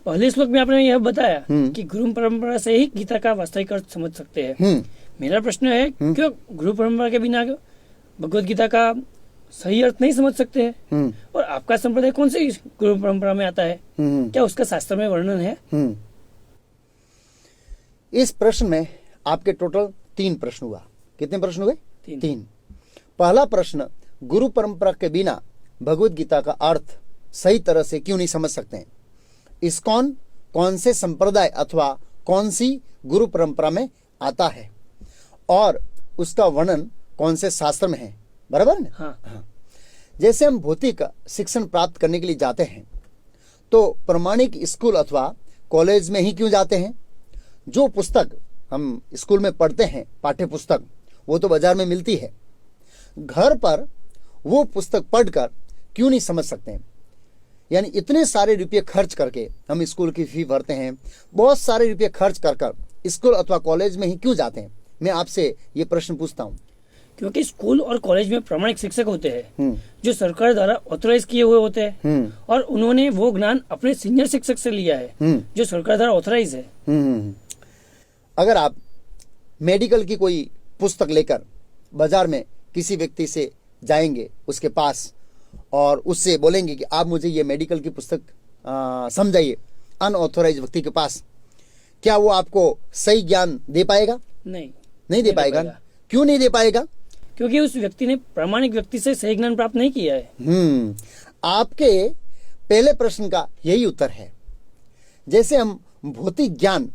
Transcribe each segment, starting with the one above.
पहले श्लोक में आपने यह बताया कि गुरु परंपरा से ही गीता का वास्तविक अर्थ समझ सकते हैं। मेरा प्रश्न है, क्यों गुरु परंपरा के बिना भगवत गीता का सही अर्थ नहीं समझ सकते हैं? और आपका संप्रदाय कौन सी गुरु परंपरा में आता है? क्या उसका शास्त्र में वर्णन है? इस प्रश्न में आपके टोटल 3 प्रश्न हुआ। कितने प्रश्न हुए? 3। पहला प्रश्न, गुरु परंपरा के बिना भगवत गीता का अर्थ सही तरह से क्यों नहीं समझ सकते हैं? इस्कॉन कौन से संप्रदाय अथवा कौन सी गुरु परंपरा में आता है और उसका वर्णन कौन से शास्त्र में है? बराबर ना? हाँ। जैसे हम भौतिक शिक्षण प्राप्त करने के लिए जाते हैं तो प्रमाणिक स्कूल अथवा कॉलेज में ही क्यों जाते हैं? जो पुस्तक हम स्कूल में पढ़ते हैं, पाठ्य पुस्तक, वो तो बाजार में मिलती है। घर पर वो पुस्तक पढ़कर क्यों नहीं समझ सकते हैं? यानी इतने सारे रुपये खर्च करके हम स्कूल की फी भरते हैं, बहुत सारे रुपये खर्च कर स्कूल अथवा कॉलेज में ही क्यों जाते हैं? मैं आपसे ये प्रश्न पूछता हूँ। क्योंकि स्कूल और कॉलेज में प्रमाणिक शिक्षक होते हैं जो सरकार द्वारा ऑथराइज किए हुए होते हैं और उन्होंने वो ज्ञान अपने सीनियर शिक्षक से लिया है जो सरकार द्वारा ऑथराइज है। अगर आप मेडिकल की कोई पुस्तक लेकर बाजार में किसी व्यक्ति से जाएंगे उसके पास और उससे बोलेंगे कि आप मुझे ये मेडिकल की पुस्तक समझाइए, अनऑथोराइज व्यक्ति के पास, क्या वो आपको सही ज्ञान दे पाएगा? नहीं दे पाएगा। क्यों नहीं दे पाएगा? क्योंकि उस व्यक्ति ने प्रामाणिक व्यक्ति से सही ज्ञान प्राप्त नहीं किया है। आपके पहले प्रश्न का यही उत्तर है। जैसे हम भौतिक ज्ञान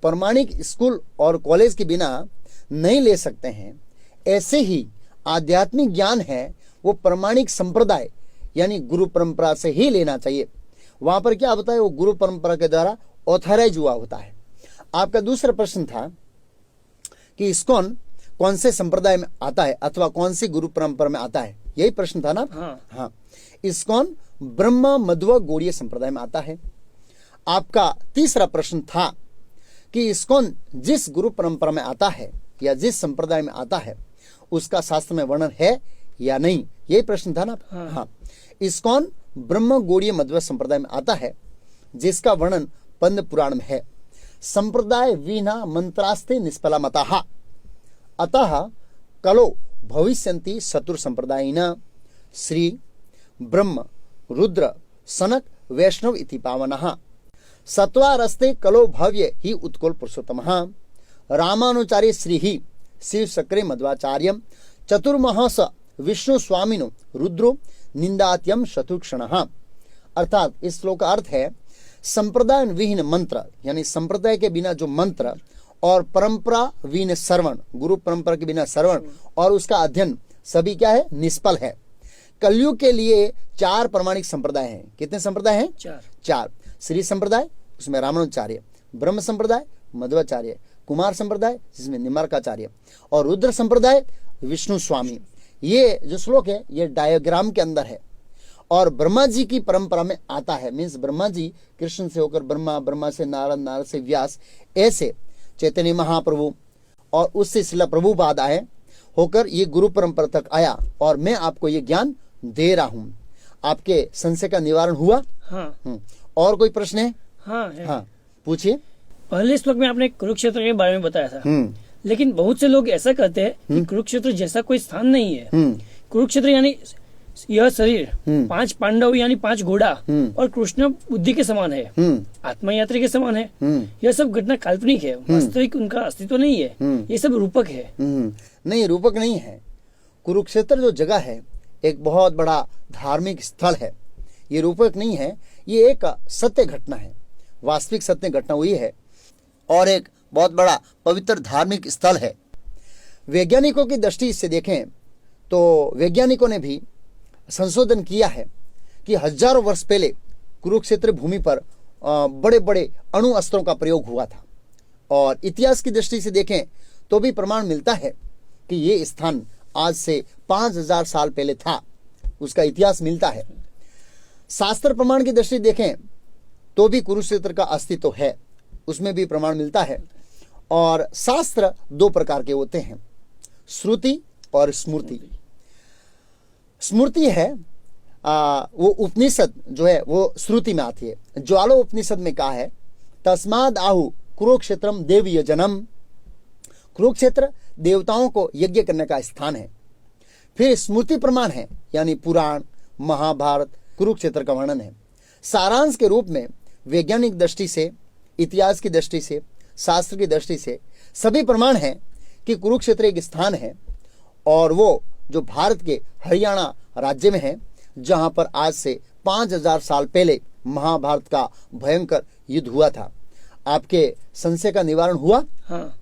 प्रमाणिक स्कूल और कॉलेज के बिना नहीं ले सकते हैं, ऐसे ही आध्यात्मिक ज्ञान है वो प्रमाणिक संप्रदाय यानी गुरु परंपरा से ही लेना चाहिए। वहां पर क्या होता है? वो गुरु परंपरा के द्वारा ऑथराइज हुआ होता है। आपका दूसरा प्रश्न था कि इस्कॉन कौन से संप्रदाय में आता है अथवा कौन सी गुरु परंपरा में आता है, यही प्रश्न था ना? हाँ। इस्कॉन ब्रह्म मध्व गौड़ीय संप्रदाय में आता है। आपका तीसरा प्रश्न था कि इस्कॉन जिस गुरु परंपरा में आता है या जिस संप्रदाय में आता है उसका शास्त्र में वर्णन है या नहीं, यही प्रश्न था ना? हाँ। इस्कॉन ब्रह्म गौड़ीय मध्व संप्रदाय में आता है जिसका वर्णन पद्म पुराण में है। संप्रदाय विना मंत्रास्ते निष्फला मताः अतः कलो भविष्यन्ति चतुर संप्रदायिना श्री ब्रह्म रुद्र सनक वैष्णव इति पावनः सत्वारस्ते कलो भव्य ही उत्कोल पुरुषोत्तमः रामानुचार्य श्री ही शिव सक्रे मध्वाचार्यम चतुर्महस विष्णु स्वामिनो रुद्रो निंदात्यम शत्रुक्षणः। अर्थात इस श्लोक का अर्थ है, संप्रदाय विहीन मंत्र यानी संप्रदाय के बिना जो मंत्र और परंपरा विहीन श्रवण, गुरु परंपरा के बिना श्रवण और उसका अध्ययन सभी क्या है? निष्फल है। कलयुग के लिए 4 प्रमाणिक संप्रदाय हैं। कितने संप्रदाय हैं? 4। श्री संप्रदाय, उसमें रामानुचार्य, ब्रह्म संप्रदाय मध्वाचार्य, कुमार संप्रदाय जिसमें निम्बार्काचार्य और रुद्र संप्रदाय विष्णु स्वामी। ये जो श्लोक है ये डायग्राम के अंदर है और ब्रह्मा जी की परंपरा में आता है। मीन्स ब्रह्मा जी कृष्ण से होकर ब्रह्मा, ब्रह्मा से नारद, नारद से व्यास, ऐसे चैतन्य महाप्रभु और उससे शिला प्रभुपाद आए होकर ये गुरु परंपरा तक आया और मैं आपको ये ज्ञान दे रहा हूँ। आपके संशय का निवारण हुआ? हाँ। और कोई प्रश्न है? हाँ, पूछिए। पहले श्लोक में आपने कुरुक्षेत्र के बारे में बताया था, लेकिन बहुत से लोग ऐसा कहते हैं कि कुरुक्षेत्र जैसा कोई स्थान नहीं है। कुरुक्षेत्र यानी यह शरीर 5 पांडव यानी 5 घोड़ा और कृष्ण बुद्धि के समान है, आत्मा यात्री के समान है। यह सब घटना काल्पनिक है, वास्तविक उनका अस्तित्व नहीं है। ये सब रूपक है। नहीं, रूपक नहीं है। कुरुक्षेत्र जो जगह है एक बहुत बड़ा धार्मिक स्थल है, ये रूपक नहीं है। ये एक सत्य घटना है, वास्तविक सत्य घटना हुई है और एक बहुत बड़ा पवित्र धार्मिक स्थल है। वैज्ञानिकों की दृष्टि से देखें तो वैज्ञानिकों ने भी संशोधन किया है कि हजारों वर्ष पहले कुरुक्षेत्र भूमि पर बड़े बड़े अणु अस्त्रों का प्रयोग हुआ था और इतिहास की दृष्टि से देखें तो भी प्रमाण मिलता है कि ये स्थान आज से 5000 साल पहले था, उसका इतिहास मिलता है। शास्त्र प्रमाण की दृष्टि देखें तो भी कुरुक्षेत्र का अस्तित्व है, उसमें भी प्रमाण मिलता है। और शास्त्र 2 प्रकार के होते हैं, श्रुति और स्मृति। स्मृति है वो उपनिषद जो है वो श्रुति में आती है। ज्वालो उपनिषद में कहा है, तस्माद आहु कुरुक्षेत्रम देव यजनम, कुरुक्षेत्र देवताओं को यज्ञ करने का स्थान है। फिर स्मृति प्रमाण है, यानी पुराण, महाभारत, कुरुक्षेत्र का वर्णन है। सारांश के रूप में वैज्ञानिक दृष्टि से, इतिहास की दृष्टि से, शास्त्र की दृष्टि से सभी प्रमाण हैं कि कुरुक्षेत्र एक स्थान है और वो जो भारत के हरियाणा राज्य में है, जहां पर आज से 5000 साल पहले महाभारत का भयंकर युद्ध हुआ था। आपके संशय का निवारण हुआ? हाँ।